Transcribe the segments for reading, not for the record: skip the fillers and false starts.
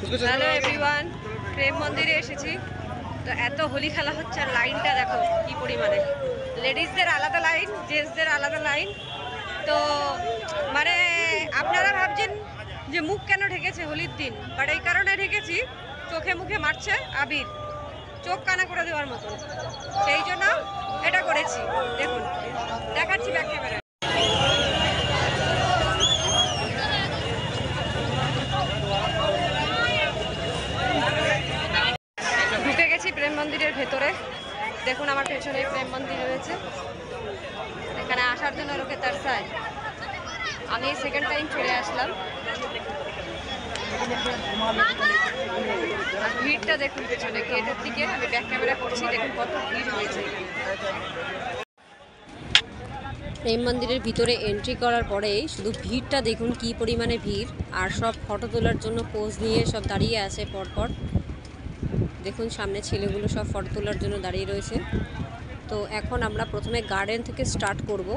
Hello everyone, প্রেম মন্দিরে এসেছি। তো এত হোলি খেলা হচ্ছে আর লাইনটা দেখো কি পরিমাণে। লেডিসদের আলাদা লাইন, জেন্টসদের আলাদা লাইন। তো মানে আপনারা ভাবছেন যে মুখ কেন ঢেকেছে হোলির দিন, বাট এই কারণে ঢেকেছি, চোখে মুখে মারছে আবির, চোখ কানা করে দেওয়ার মতন, সেই জন্য এটা করেছি। দেখুন, দেখাচ্ছি ব্যাক ক্যামেরায়। ঢুকে গেছি প্রেম মন্দিরের ভেতরে। দেখুন আমার পেছনে প্রেম মন্দির রয়েছে, এখানে আসার জন্য লোকে তারসায়। আমি সেকেন্ড টাইম চলে আসলাম। ভিড়টা দেখুন পেছনে গেটের দিকে, আমি ব্যাক ক্যামেরা করছি, দেখুন কত ভিড় হয়েছে এখানে। প্রেম মন্দিরের ভিতরে এন্ট্রি করার পরে শুধু ভিড়টা দেখুন কি পরিমাণে ভিড়, আর সব ফটো তোলার জন্য পোজ নিয়ে সব দাঁড়িয়ে আছে পরপর। দেখুন সামনে ছেলেগুলো সব ফটো তোলার জন্য দাঁড়িয়ে রয়েছে। তো এখন আমরা প্রথমে গার্ডেন থেকে স্টার্ট করব।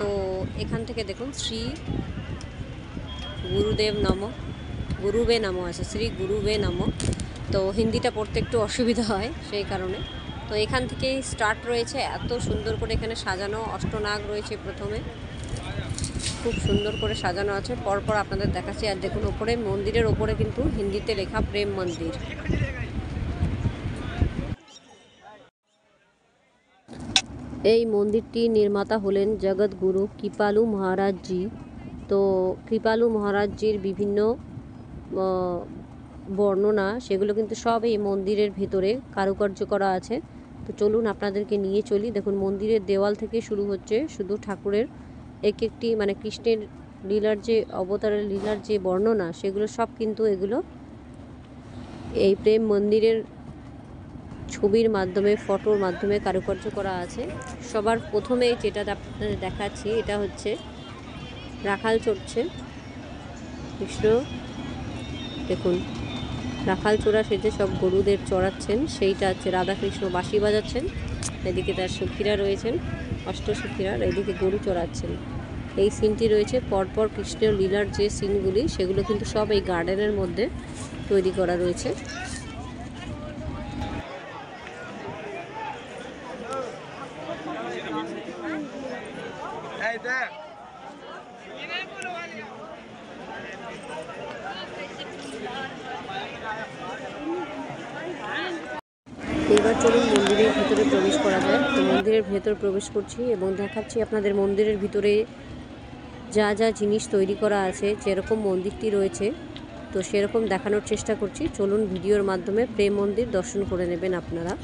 তো এখান থেকে দেখুন শ্রী গুরুদেব নম, গুরুবে নম আছে, শ্রী গুরুবে নম। তো হিন্দিটা পড়তে একটু অসুবিধা হয় সেই কারণে। তো এখান থেকেই স্টার্ট রয়েছে, এত সুন্দর করে এখানে সাজানো, অষ্টনাগ রয়েছে প্রথমে, খুব সুন্দর করে সাজানো আছে, পরপর আপনাদের দেখাচ্ছি। আর দেখুন ওপরে মন্দিরের ওপরে কিন্তু হিন্দিতে লেখা প্রেম মন্দির। এই মন্দিরটির নির্মাতা হলেন জগৎগুরু কৃপালু মহারাজ জি। তো কৃপালু মহারাজজির বিভিন্ন বর্ণনা সেগুলো কিন্তু সব এই মন্দিরের ভেতরে কারুকার্য করা আছে। তো চলুন আপনাদেরকে নিয়ে চলি। দেখুন মন্দিরের দেওয়াল থেকে শুরু হচ্ছে শুধু ঠাকুরের এক একটি, মানে কৃষ্ণের লীলার যে অবতারের লীলার যে বর্ণনা, সেগুলো সব কিন্তু এগুলো এই প্রেম মন্দিরের ছবির মাধ্যমে, ফটোর মাধ্যমে কারুকার্য করা আছে। সবার প্রথমে যেটা আপনাদের দেখাচ্ছি, এটা হচ্ছে রাখাল চড়ছে কৃষ্ণ। দেখুন রাখাল চোরা সেজে সব গরুদের চড়াচ্ছেন, সেইটা হচ্ছে রাধাকৃষ্ণ বাঁশি বাজাচ্ছেন, এদিকে তার সখীরা রয়েছেন, অষ্টসখীরা, এদিকে গরু চড়াচ্ছেন। এই সিনটি রয়েছে পরপর কৃষ্ণের লীলার যে সিনগুলি, সেগুলো কিন্তু সব এই গার্ডেনের মধ্যে তৈরি করা রয়েছে। এবার চলুন মন্দিরের ভিতরে প্রবেশ করা যায়। তো মন্দিরের ভেতর প্রবেশ করছি এবং দেখাচ্ছি আপনাদের মন্দিরের ভিতরে যা যা জিনিস তৈরি করা আছে, যেরকম মন্দিরটি রয়েছে তো সেরকম দেখানোর চেষ্টা করছি। চলুন ভিডিওর মাধ্যমে প্রেম মন্দির দর্শন করে নেবেন আপনারা।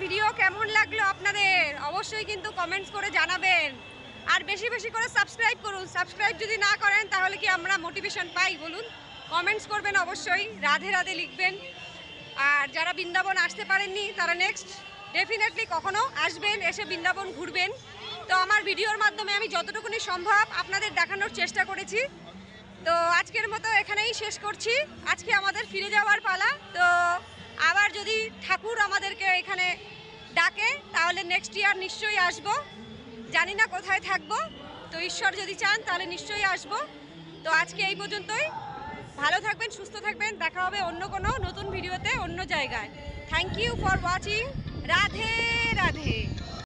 ভিডিও কেমন লাগলো আপনাদের অবশ্যই কিন্তু কমেন্টস করে জানাবেন আর বেশি বেশি করে সাবস্ক্রাইব করুন। সাবস্ক্রাইব যদি না করেন তাহলে কি আমরা মোটিভেশন পাই বলুন? কমেন্টস করবেন অবশ্যই, রাধে রাধে লিখবেন। আর যারা বৃন্দাবন আসতে পারেননি তারা নেক্সট ডেফিনেটলি কখনো আসবেন, এসে বৃন্দাবন ঘুরবেন। তো আমার ভিডিওর মাধ্যমে আমি যতটুকুনি সম্ভব আপনাদের দেখানোর চেষ্টা করেছি। তো আজকের মতো এখানেই শেষ করছি। আজকে আমাদের ফিরে যাওয়ার পালা। তো আবার যদি ঠাকুর আমাদেরকে এখানে ডাকে তাহলে নেক্সট ইয়ার নিশ্চয়ই আসব। জানি না কোথায় থাকব, তো ঈশ্বর যদি চান তাহলে নিশ্চয়ই আসব। তো আজকে এই পর্যন্তই। ভালো থাকবেন, সুস্থ থাকবেন। দেখা হবে অন্য কোনো নতুন ভিডিওতে, অন্য জায়গায়। Thank you for watching. Radhe Radhe.